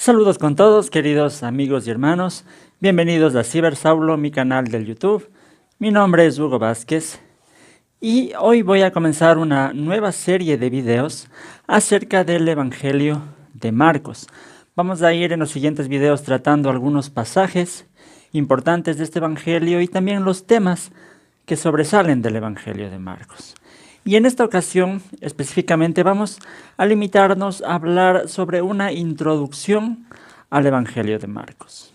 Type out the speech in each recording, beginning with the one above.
Saludos con todos, queridos amigos y hermanos. Bienvenidos a Cibersaulo, mi canal del YouTube. Mi nombre es Hugo Vázquez y hoy voy a comenzar una nueva serie de videos acerca del Evangelio de Marcos. Vamos a ir en los siguientes videos tratando algunos pasajes importantes de este Evangelio y también los temas que sobresalen del Evangelio de Marcos. Y en esta ocasión, específicamente, vamos a limitarnos a hablar sobre una introducción al Evangelio de Marcos.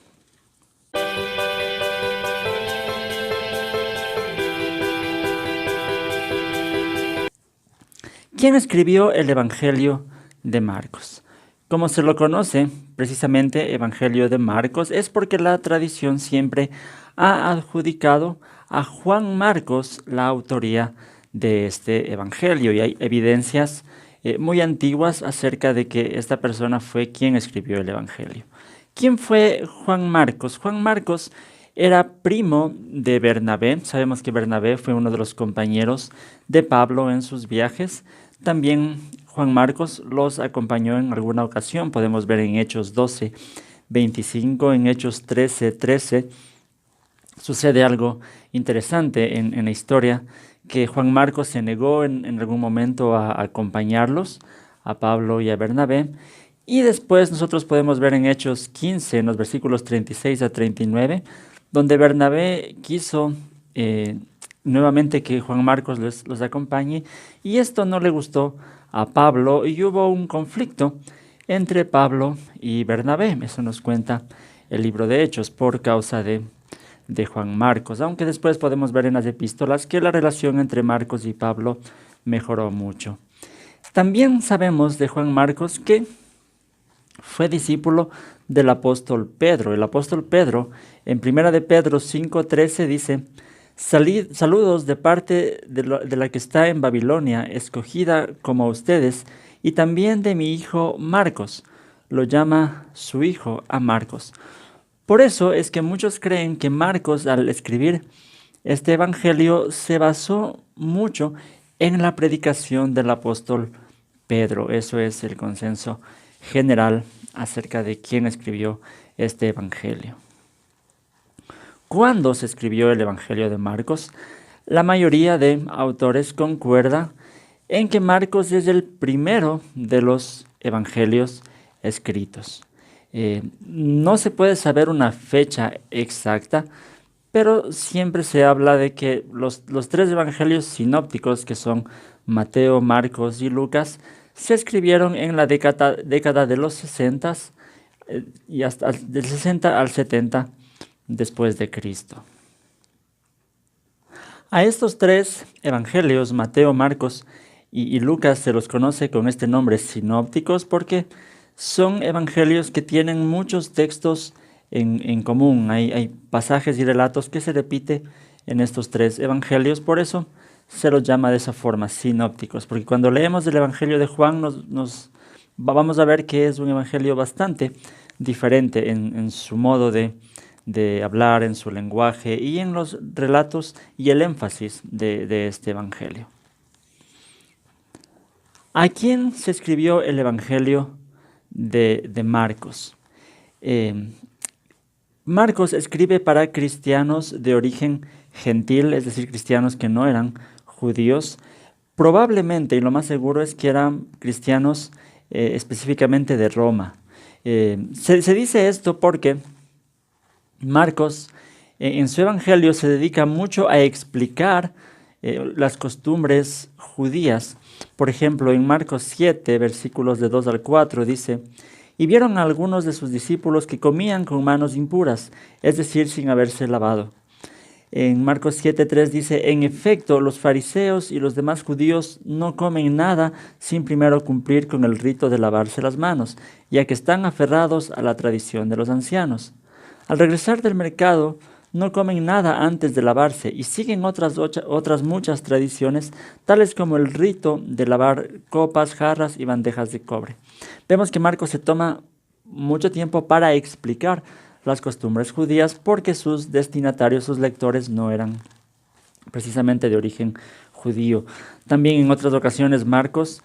¿Quién escribió el Evangelio de Marcos? Como se lo conoce, precisamente Evangelio de Marcos, es porque la tradición siempre ha adjudicado a Juan Marcos la autoría de este evangelio, y hay evidencias muy antiguas acerca de que esta persona fue quien escribió el evangelio. ¿Quién fue Juan Marcos? Juan Marcos era primo de Bernabé. Sabemos que Bernabé fue uno de los compañeros de Pablo en sus viajes. También Juan Marcos los acompañó en alguna ocasión. Podemos ver en Hechos 12:25, en Hechos 13:13. Sucede algo interesante en la historia, que Juan Marcos se negó en algún momento a acompañarlos, a Pablo y a Bernabé. Y después nosotros podemos ver en Hechos 15, en los versículos 36 a 39, donde Bernabé quiso nuevamente que Juan Marcos los acompañe, y esto no le gustó a Pablo y hubo un conflicto entre Pablo y Bernabé. Eso nos cuenta el libro de Hechos por causa de Juan Marcos, aunque después podemos ver en las epístolas que la relación entre Marcos y Pablo mejoró mucho. También sabemos de Juan Marcos que fue discípulo del apóstol Pedro. El apóstol Pedro, en 1 de Pedro 5:13, dice: saludos de parte de la que está en Babilonia, escogida como ustedes, y también de mi hijo Marcos. Lo llama su hijo a Marcos. Por eso es que muchos creen que Marcos, al escribir este evangelio, se basó mucho en la predicación del apóstol Pedro. Eso es el consenso general acerca de quién escribió este evangelio. ¿Cuándo se escribió el evangelio de Marcos? La mayoría de autores concuerda en que Marcos es el primero de los evangelios escritos. No se puede saber una fecha exacta, pero siempre se habla de que los tres evangelios sinópticos, que son Mateo, Marcos y Lucas, se escribieron en la década de los 60 y hasta del 60 al 70 después de Cristo. A estos tres evangelios, Mateo, Marcos y Lucas, se los conoce con este nombre, sinópticos, porque son evangelios que tienen muchos textos en común. Hay pasajes y relatos que se repiten en estos tres evangelios, por eso se los llama de esa forma, sinópticos, porque cuando leemos el evangelio de Juan vamos a ver que es un evangelio bastante diferente en su modo de hablar, en su lenguaje y en los relatos y el énfasis de este evangelio. ¿A quién se escribió el evangelio de Marcos? Marcos escribe para cristianos de origen gentil, es decir, cristianos que no eran judíos. Probablemente, y lo más seguro, es que eran cristianos específicamente de Roma. Se dice esto porque Marcos en su evangelio se dedica mucho a explicar las costumbres judías. Por ejemplo, en Marcos 7, versículos de 2 al 4, dice: y vieron a algunos de sus discípulos que comían con manos impuras, es decir, sin haberse lavado. En Marcos 7:3 dice: en efecto, los fariseos y los demás judíos no comen nada sin primero cumplir con el rito de lavarse las manos, ya que están aferrados a la tradición de los ancianos. Al regresar del mercado, no comen nada antes de lavarse y siguen otras muchas tradiciones, tales como el rito de lavar copas, jarras y bandejas de cobre. Vemos que Marcos se toma mucho tiempo para explicar las costumbres judías porque sus destinatarios, sus lectores, no eran precisamente de origen judío. También en otras ocasiones Marcos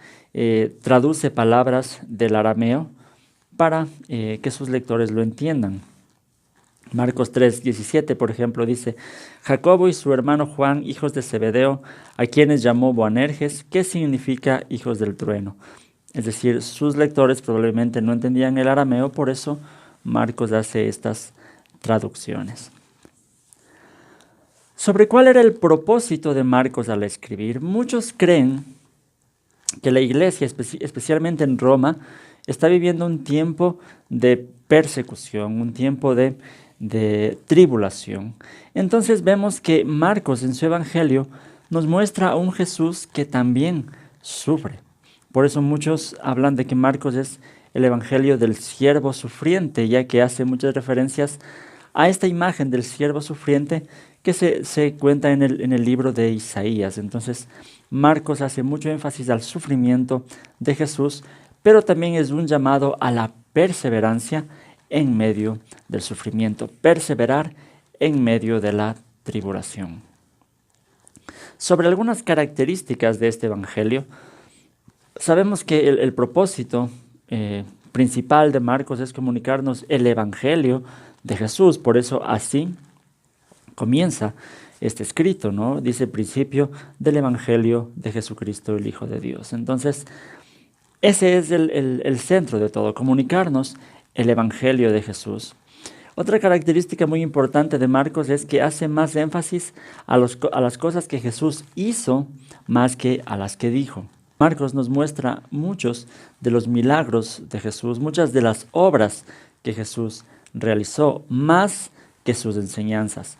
traduce palabras del arameo para que sus lectores lo entiendan. Marcos 3:17, por ejemplo, dice: Jacobo y su hermano Juan, hijos de Zebedeo, a quienes llamó Boanerges, que significa hijos del trueno. Es decir, sus lectores probablemente no entendían el arameo, por eso Marcos hace estas traducciones. Sobre cuál era el propósito de Marcos al escribir, muchos creen que la iglesia, especialmente en Roma, está viviendo un tiempo de persecución, un tiempo de tribulación. Entonces vemos que Marcos en su evangelio nos muestra a un Jesús que también sufre. Por eso muchos hablan de que Marcos es el evangelio del siervo sufriente, ya que hace muchas referencias a esta imagen del siervo sufriente que se cuenta en el libro de Isaías. Entonces Marcos hace mucho énfasis al sufrimiento de Jesús, pero también es un llamado a la perseverancia en medio del sufrimiento, perseverar en medio de la tribulación. Sobre algunas características de este evangelio, sabemos que el propósito principal de Marcos es comunicarnos el evangelio de Jesús, por eso así comienza este escrito, ¿no? Dice principio del evangelio de Jesucristo, el Hijo de Dios. Entonces, ese es el centro de todo, comunicarnos el evangelio de Jesús. Otra característica muy importante de Marcos es que hace más énfasis a las cosas que Jesús hizo más que a las que dijo. Marcos nos muestra muchos de los milagros de Jesús, muchas de las obras que Jesús realizó, más que sus enseñanzas.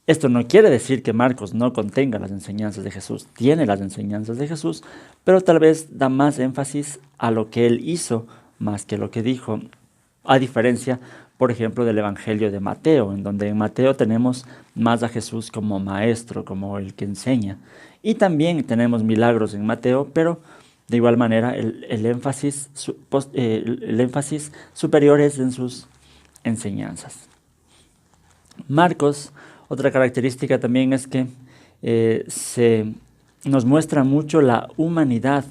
Esto no quiere decir que Marcos no contenga las enseñanzas de Jesús, tiene las enseñanzas de Jesús, pero tal vez da más énfasis a lo que él hizo más que lo que dijo, a diferencia, por ejemplo, del Evangelio de Mateo, en donde en Mateo tenemos más a Jesús como maestro, como el que enseña. Y también tenemos milagros en Mateo, pero de igual manera el énfasis superior es en sus enseñanzas. Marcos, otra característica también es que nos muestra mucho la humanidad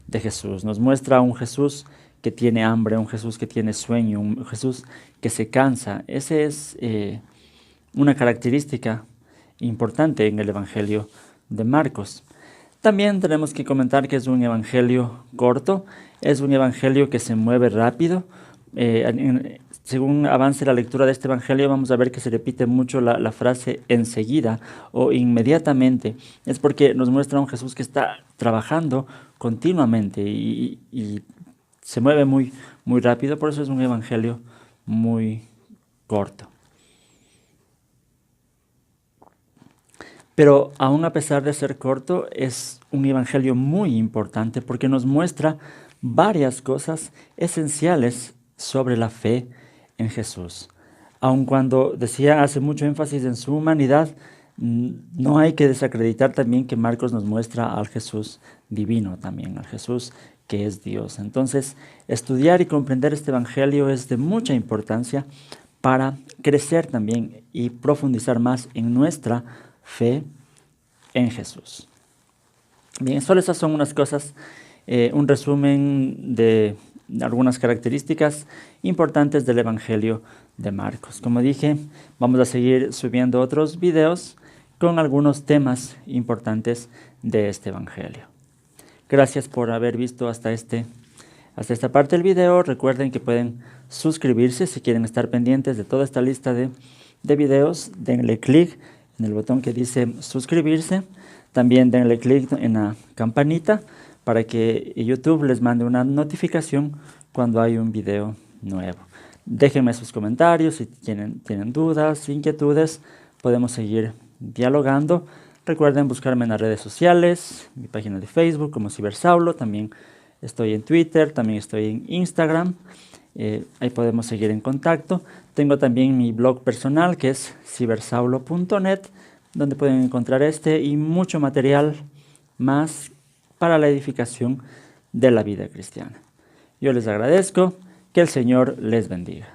de Jesús, nos muestra a un Jesús que tiene hambre, un Jesús que tiene sueño, un Jesús que se cansa. Esa es una característica importante en el Evangelio de Marcos. También tenemos que comentar que es un evangelio corto, es un evangelio que se mueve rápido. Según avance la lectura de este evangelio, vamos a ver que se repite mucho la frase enseguida o inmediatamente. Es porque nos muestra a un Jesús que está trabajando continuamente y se mueve muy, muy rápido, por eso es un evangelio muy corto. Pero aún a pesar de ser corto, es un evangelio muy importante porque nos muestra varias cosas esenciales sobre la fe en Jesús. Aun cuando hace mucho énfasis en su humanidad, no hay que desacreditar también que Marcos nos muestra al Jesús divino también, al Jesús que es Dios. Entonces, estudiar y comprender este evangelio es de mucha importancia para crecer también y profundizar más en nuestra fe en Jesús. Bien, solo esas son unas cosas, un resumen de algunas características importantes del Evangelio de Marcos. Como dije, vamos a seguir subiendo otros videos con algunos temas importantes de este Evangelio. Gracias por haber visto hasta esta parte del video. Recuerden que pueden suscribirse si quieren estar pendientes de toda esta lista de videos. Denle clic en el botón que dice suscribirse. También denle clic en la campanita para que YouTube les mande una notificación cuando hay un video nuevo. Déjenme sus comentarios si tienen dudas, inquietudes. Podemos seguir dialogando. Recuerden buscarme en las redes sociales, mi página de Facebook como Cibersaulo. También estoy en Twitter, también estoy en Instagram. Ahí podemos seguir en contacto. Tengo también mi blog personal que es cibersaulo.net, donde pueden encontrar este y mucho material más para la edificación de la vida cristiana. Yo les agradezco, que el Señor les bendiga.